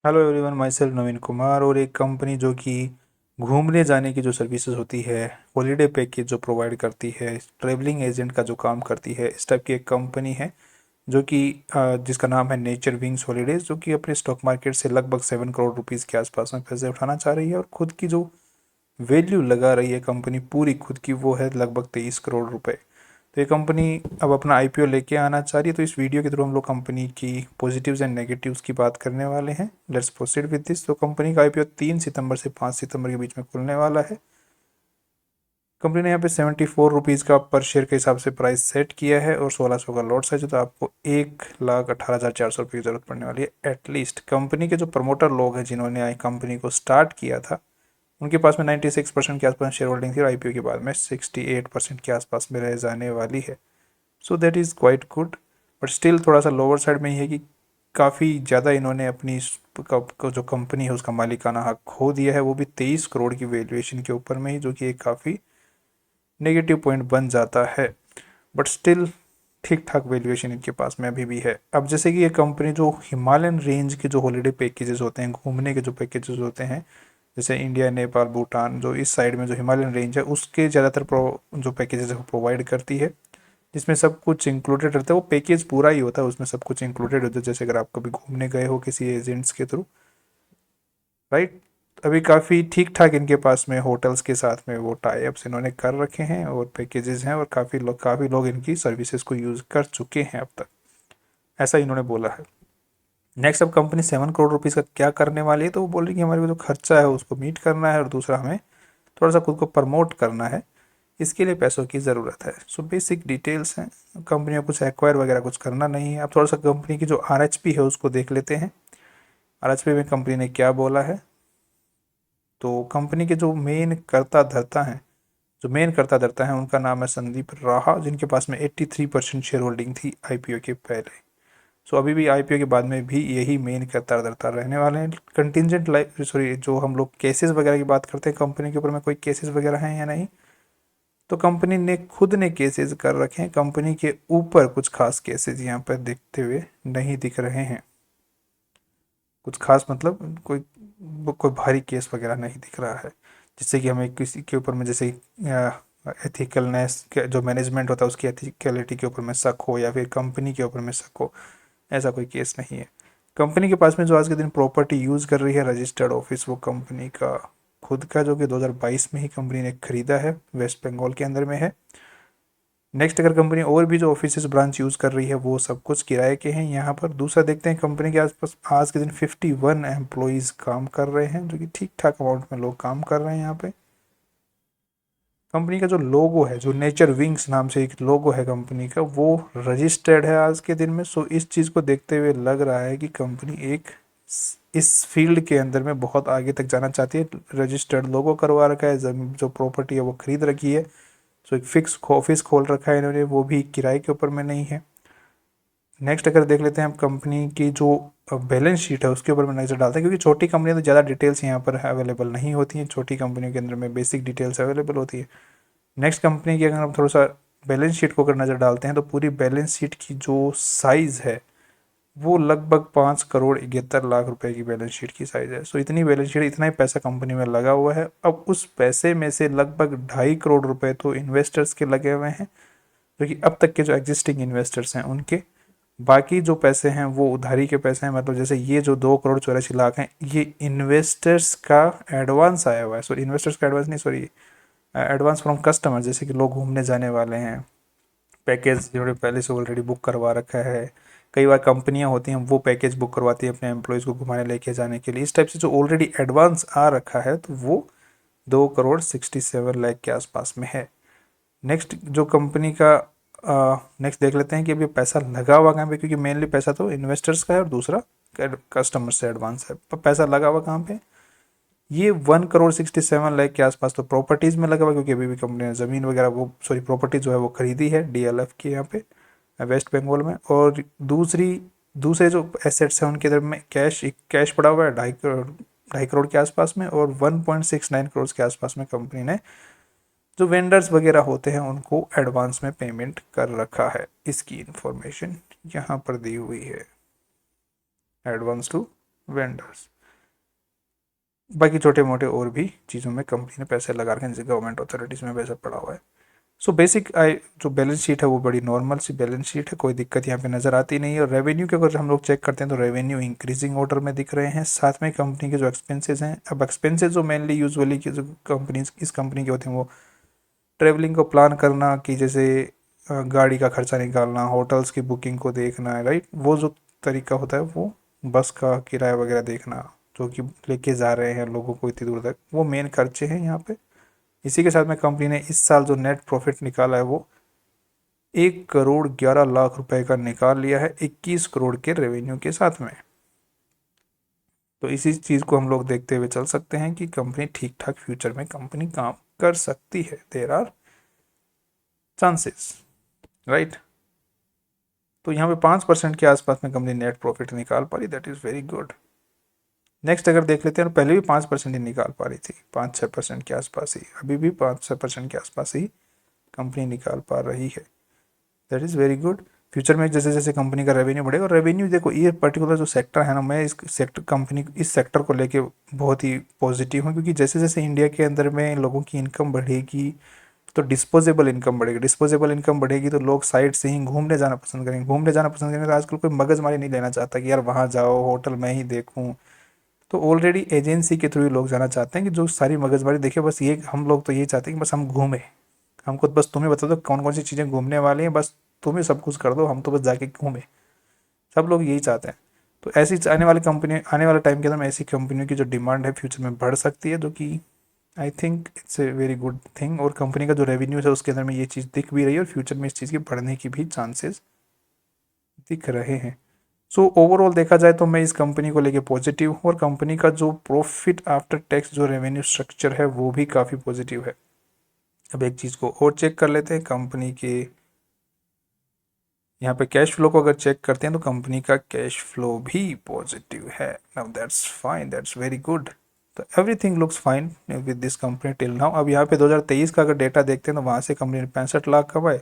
Hello everyone, my self नवीन कुमार। और एक company जो कि घूमने जाने की जो सर्विसेज होती है, हॉलीडे पैकेज जो प्रोवाइड करती है, ट्रेवलिंग एजेंट का जो काम करती है, इस टाइप की एक कंपनी है जो कि जिसका नाम है नेचर विंग्स हॉलीडेज, जो कि अपने स्टॉक मार्केट से लगभग 7 करोड़ रुपीज़ के आसपास में पैसे उठाना चाह रही है। और खुद की जो वैल्यू लगा रही है कंपनी पूरी खुद की, वो है लगभग 23 करोड़ रुपए। तो ये कंपनी अब अपना आईपीओ लेके आना चाह रही है। तो इस वीडियो के थ्रू हम लोग कंपनी की पॉजिटिव्स एंड नेगेटिव्स की बात करने वाले हैं। Let's proceed with this. तो कंपनी का आईपीओ 3 सितंबर से 5 सितंबर के बीच में खुलने वाला है। कंपनी ने यहाँ पे 74 रुपीज़ का पर शेयर के हिसाब से प्राइस सेट किया है और 1600 का लॉट साइज है। तो आपको 1,18,400 रुपये की जरूरत पड़ने वाली है एटलीस्ट। कंपनी के जो प्रमोटर लोग हैं जिन्होंने आई कंपनी को स्टार्ट किया था, उनके पास में 96% के आसपास शेयर होल्डिंग थी और आईपीओ के बाद में 68% के आसपास में रह जाने वाली है। So that is quite good. But still थोड़ा सा लोअर साइड में ही है कि काफ़ी ज़्यादा इन्होंने अपनी जो कंपनी है उसका मालिकाना हक खो दिया है, वो भी 23 करोड़ की वैल्यूएशन के ऊपर में ही, जो कि एक काफ़ी नेगेटिव पॉइंट बन जाता है। बट स्टिल ठीक ठाक वैल्यूएशन इनके पास में अभी भी है। अब जैसे कि ये कंपनी जो हिमालयन रेंज के जो हॉलीडे पैकेजेस होते हैं, घूमने के जो पैकेजेस होते हैं, जैसे इंडिया, नेपाल, भूटान, जो इस साइड में जो हिमालयन रेंज है उसके ज़्यादातर जो पैकेजेस है वो प्रोवाइड करती है, जिसमें सब कुछ इंक्लूडेड रहता है। वो पैकेज पूरा ही होता है, उसमें सब कुछ इंक्लूडेड होता है। जैसे अगर आप कभी घूमने गए हो किसी एजेंट्स के थ्रू, राइट। अभी काफ़ी ठीक ठाक इनके पास में होटल्स के साथ में वो टाई अप्स इन्होंने कर रखे हैं और पैकेजेस हैं, और काफ़ी लोग इनकी सर्विसेज को यूज़ कर चुके हैं अब तक, ऐसा इन्होंने बोला है। नेक्स्ट, अब कंपनी 7 करोड़ रुपीज़ का क्या करने वाली है, तो वो बोल रही है कि हमारे को जो खर्चा है उसको मीट करना है और दूसरा हमें थोड़ा सा खुद को प्रमोट करना है, इसके लिए पैसों की ज़रूरत है। सो बेसिक डिटेल्स हैं। कंपनी में कुछ एक्वायर वगैरह कुछ करना नहीं है। अब थोड़ा सा कंपनी की जो आरएचपी है उसको देख लेते हैं। आरएचपी में कंपनी ने क्या बोला है, तो कंपनी के जो मेन करता धरता है उनका नाम है संदीप राहा, जिनके पास में 83% शेयर होल्डिंग थी आईपीओ के पहले। सो अभी भी आईपीओ के बाद में भी यही मेन करता धरता रहने वाले हैं। कंटिजेंट लाइफ सॉरी जो हम लोग केसेस वगैरह की बात करते हैं कंपनी के ऊपर में, कोई केसेस वगैरह हैं या नहीं, तो कंपनी ने खुद ने केसेस कर रखे हैं। कंपनी के ऊपर कुछ खास केसेस यहाँ पर दिखते हुए नहीं दिख रहे हैं। कुछ खास मतलब कोई कोई भारी केस वगैरह नहीं दिख रहा है जिससे कि हमें किसी के ऊपर में, जैसे एथिकलनेस जो मैनेजमेंट होता है उसकी एथिकलिटी के ऊपर में शक हो या फिर कंपनी के ऊपर में शक हो, ऐसा कोई केस नहीं है। कंपनी के पास में जो आज के दिन प्रॉपर्टी यूज़ कर रही है रजिस्टर्ड ऑफिस, वो कंपनी का खुद का, जो कि 2022 में ही कंपनी ने खरीदा है, वेस्ट बंगाल के अंदर में है। नेक्स्ट, अगर कंपनी और भी जो ऑफिस ब्रांच यूज़ कर रही है वो सब कुछ किराए के हैं यहाँ पर। दूसरा देखते हैं, कंपनी के आसपास आज के दिन 51 एम्प्लॉयज़ काम कर रहे हैं, जो कि ठीक ठाक अमाउंट में लोग काम कर रहे हैं यहाँ पे। कंपनी का जो लोगो है, जो नेचर विंग्स नाम से एक लोगो है कंपनी का, वो रजिस्टर्ड है आज के दिन में। सो इस चीज़ को देखते हुए लग रहा है कि कंपनी एक इस फील्ड के अंदर में बहुत आगे तक जाना चाहती है। रजिस्टर्ड लोगो करवा रखा है, जमीन जो प्रॉपर्टी है वो खरीद रखी है। सो एक फिक्स ऑफिस खोल रखा है इन्होंने, वो भी किराए के ऊपर में नहीं है। नेक्स्ट, अगर देख लेते हैं हम कंपनी की जो बैलेंस शीट है उसके ऊपर में नजर डालते हैं, क्योंकि छोटी कंपनी तो ज़्यादा डिटेल्स यहाँ पर अवेलेबल नहीं होती हैं। छोटी कंपनियों के अंदर में बेसिक डिटेल्स अवेलेबल होती है। नेक्स्ट, कंपनी की अगर हम थोड़ा सा बैलेंस शीट को अगर नज़र डालते हैं, तो पूरी बैलेंस शीट की जो साइज़ है वो लगभग 5,71,00,000 रुपए की बैलेंस शीट की साइज़ है। सो इतनी बैलेंस शीट, इतना ही पैसा कंपनी में लगा हुआ है। अब उस पैसे में से लगभग 2.5 करोड़ रुपए तो इन्वेस्टर्स के लगे हुए हैं, जो कि अब तक के जो एग्जिस्टिंग इन्वेस्टर्स हैं उनके। बाकी जो पैसे हैं वो उधारी के पैसे हैं। मतलब जैसे ये जो 2,84,00,000 हैं, ये इन्वेस्टर्स का एडवांस आया हुआ है। सॉरी, इन्वेस्टर्स का एडवांस नहीं, सॉरी, एडवांस फ्रॉम कस्टमर। जैसे कि लोग घूमने जाने वाले हैं, पैकेज जिन्होंने पहले से ऑलरेडी बुक करवा रखा है। कई बार कंपनियां होती हैं वो पैकेज बुक करवाती हैं अपने एम्प्लॉयज़ को घुमाने लेके जाने के लिए। इस टाइप से जो ऑलरेडी एडवांस आ रखा है, तो वो 2,67,00,000 के आसपास में है। नेक्स्ट, जो कंपनी का नेक्स्ट देख लेते हैं कि अभी पैसा लगा हुआ कहाँ पे, क्योंकि मेनली पैसा तो इन्वेस्टर्स का है और दूसरा कस्टमर से एडवांस है। पर पैसा लगा हुआ कहाँ पे, ये 1,67,00,000 के आसपास तो प्रॉपर्टीज़ में लगा हुआ, क्योंकि अभी भी कंपनी ने ज़मीन वगैरह वो सॉरी प्रॉपर्टी जो है वो खरीदी है डीएलएफ के यहाँ पे वेस्ट बंगाल में। और दूसरे जो एसेट्स हैं उनके अंदर में कैश पड़ा हुआ है 2.5 करोड़ के आसपास में, और 1.69 करोड़ के आसपास में कंपनी ने जो वेंडर्स वगैरह होते हैं उनको एडवांस में पेमेंट कर रखा है। इसकी इंफॉर्मेशन यहाँ पर दी हुई है, एडवांस टू वेंडर्स। बाकी छोटे मोटे और भी चीज़ों में कंपनी ने पैसे लगा रखे हैं, जैसे गवर्नमेंट अथॉरिटीज़ में पैसा पड़ा हुआ है। सो बेसिक आई जो बैलेंस शीट है वो बड़ी नॉर्मल सी बैलेंस शीट है, कोई दिक्कत यहाँ पे नज़र आती नहीं है। और रेवेन्यू के अगर हम लोग चेक करते हैं तो रेवेन्यू इंक्रीजिंग ऑर्डर में दिख रहे हैं। साथ में कंपनी के जो एक्सपेंसेस हैं, अब एक्सपेंसेस जो मेनली यूजुअली की जो कंपनी इस कंपनी के होते हैं वो ट्रेवलिंग को प्लान करना, कि जैसे गाड़ी का खर्चा निकालना, होटल्स की बुकिंग को देखना है, राइट, वो जो तरीका होता है वो बस का किराया वगैरह देखना, जो कि लेके जा रहे हैं लोगों को इतनी दूर तक, वो मेन खर्चे हैं यहाँ पे। इसी के साथ में कंपनी ने इस साल जो नेट प्रॉफिट निकाला है वो 1 करोड़ 11 लाख रुपए का निकाल लिया है 21 करोड़ के रेवेन्यू के साथ में। तो इसी चीज़ को हम लोग देखते हुए चल सकते हैं कि कंपनी ठीक ठाक फ्यूचर में कंपनी काम कर सकती है, देयर आर चांसेस, राइट। तो यहाँ पे 5% के आसपास में कंपनी नेट प्रॉफिट निकाल पा रही, that is very good. Next अगर देख लेते हैं, पहले भी 5% ही निकाल पा रही थी, 5-6% के आसपास ही, अभी भी 5-6% के आसपास ही कंपनी निकाल पा रही है, that is very good. Future में जैसे जैसे कंपनी का रेवेन्यू बढ़ेगा, और रेवेन्यू देखो ये पर्टिकुलर जो सेक्टर है ना, मैं इस सेक्टर कंपनी इस सेक्टर को लेके बहुत ही पॉजिटिव हूँ, क्योंकि जैसे जैसे इंडिया के अंदर में लोगों की इनकम बढ़ेगी तो डिस्पोजेबल इनकम बढ़ेगी, डिस्पोजेबल इनकम बढ़ेगी तो लोग साइड से ही घूमने जाना पसंद करेंगे, घूमने जाना पसंद करेंगे। तो आजकल कोई मगजमारी नहीं लेना चाहता कि यार वहाँ जाओ होटल मैं ही देखूँ, तो ऑलरेडी एजेंसी के थ्रू ही लोग जाना चाहते हैं कि जो सारी मगजमारी देखे। बस ये हम लोग तो ये चाहते हैं कि बस हम घूमें, हमको बस तुम्हें बता दो कौन कौन सी चीज़ें घूमने वाली हैं, बस तुम्हें सब कुछ कर दो, हम तो बस जाके घूमें। सब लोग यही चाहते हैं। तो ऐसी आने वाले टाइम के अंदर में ऐसी कंपनियों की जो डिमांड है फ्यूचर में बढ़ सकती है, जो कि I think it's a very good thing. और कंपनी का जो रेवेन्यू है उसके अंदर में ये चीज़ दिख भी रही है, और फ्यूचर में इस चीज़ के बढ़ने की भी चांसेस दिख रहे हैं। सो ओवरऑल देखा जाए तो मैं इस कंपनी को लेके पॉजिटिव हूँ, और कंपनी का जो प्रॉफिट आफ्टर टैक्स जो रेवेन्यू स्ट्रक्चर है वो भी काफ़ी पॉजिटिव है। अब एक चीज़ को और चेक कर लेते हैं, कंपनी के यहाँ पे कैश फ्लो को अगर चेक करते हैं तो कंपनी का कैश फ्लो भी पॉजिटिव है। Now that's fine, that's very good. तो everything looks fine with this company till now. अब यहाँ पे 2023 का अगर डेटा देखते हैं तो वहाँ से कंपनी ने 65 लाख कमाए,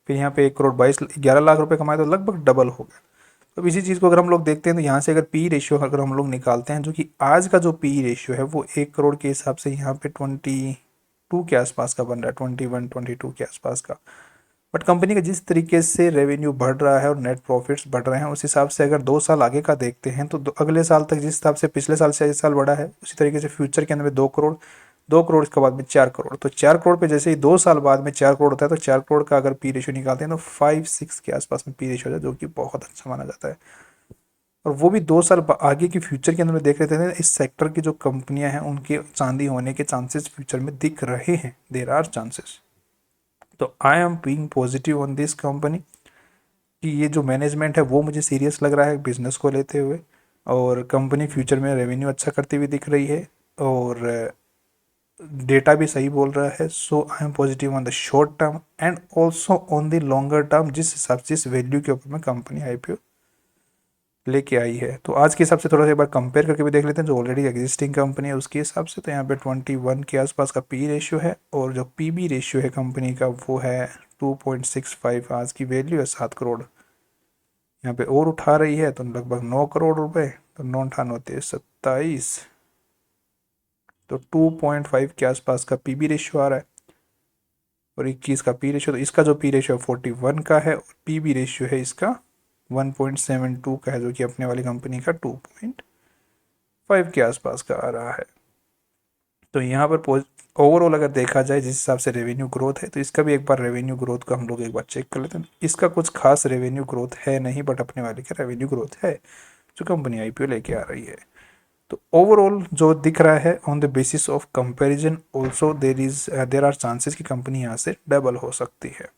फिर यहाँ पे 1 करोड़ 11 लाख रुपए कमाए, तो लगभग डबल हो गया। तो इसी चीज़ को अगर हम लोग देखते हैं तो यहाँ से अगर पी रेशियो अगर हम लोग निकालते हैं, जो कि आज का जो पी रेशियो है वो 1 करोड़ के हिसाब से यहाँ पे 22 के आसपास का बन रहा है, 21-22 के आसपास का। बट कंपनी का जिस तरीके से रेवेन्यू बढ़ रहा है और नेट प्रॉफिट्स बढ़ रहे हैं, उस हिसाब से अगर 2 साल आगे का देखते हैं तो अगले साल तक जिस हिसाब से पिछले साल से इस साल बढ़ा है, उसी तरीके से फ्यूचर के अंदर में 2 करोड़, 2 करोड़ इसके बाद में 4 करोड़। तो 4 करोड़ पे जैसे ही 2 साल बाद में 4 करोड़ होता है, तो 4 करोड़ का अगर पी रेशियो निकालते हैं तो 5-6 के आसपास में पी रेशियो है, जो कि बहुत अच्छा माना जाता है। और वो भी 2 साल आगे की फ्यूचर के अंदर में देख लेते हैं, इस सेक्टर की जो कंपनियां हैं उनके चांदी होने के चांसेस फ्यूचर में दिख रहे हैं, देर आर चांसेस। तो I am being positive on this company, कि ये जो मैनेजमेंट है वो मुझे सीरियस लग रहा है बिजनेस को लेते हुए, और कंपनी फ्यूचर में रेवेन्यू अच्छा करती हुई दिख रही है, और डेटा भी सही बोल रहा है। So I am positive on the short term and also on the longer term, जिस हिसाब से जिस वैल्यू के ऊपर में कंपनी आईपीओ लेके आई है। तो आज के हिसाब से थोड़ा सा एक बार कंपेयर करके भी देख लेते हैं, जो ऑलरेडी एग्जिस्टिंग कंपनी है उसके हिसाब से। तो यहाँ पे 21 के आसपास का पी रेशियो है, और जो पी बी रेशियो है कंपनी का वो है 2.65। आज की वैल्यू है 7 करोड़, यहाँ पे और उठा रही है तो लगभग 9 करोड़ रुपए, तो 9 × 9 = 27, तो 2.5 के आसपास का पी बी रेशियो आ रहा है, और 21 का पी रेशियो। तो इसका जो पी रेशियो 41 का है, और पी बी रेशियो है इसका 1.72 का है, जो कि अपने वाली कंपनी का 2.5 के आसपास का आ रहा है। तो यहाँ पर ओवरऑल अगर देखा जाए जिस हिसाब से रेवेन्यू ग्रोथ है, तो इसका भी एक बार रेवेन्यू ग्रोथ का हम लोग एक बार चेक कर लेते हैं। इसका कुछ खास रेवेन्यू ग्रोथ है नहीं, बट अपने वाले का रेवेन्यू ग्रोथ है जो कंपनी आईपीओ लेके आ रही है। तो ओवरऑल जो दिख रहा है on the basis of comparison also there are chances कि कंपनी यहाँ से डबल हो सकती है।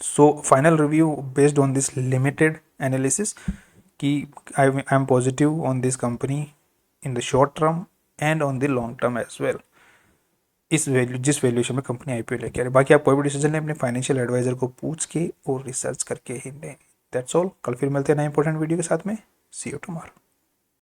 So final review based on this limited analysis कि I am positive on this company in the short term and on the long term as well, जिस valuation में company IPO लेके आ रही है। बाकी आप कोई भी डिसीजन लें अपने फाइनेंशियल एडवाइजर को पूछ के और रिसर्च करके ही लें। That's all. कल फिर मिलते हैं नए इंपॉर्टेंट वीडियो के साथ में। सी यू टुमारो।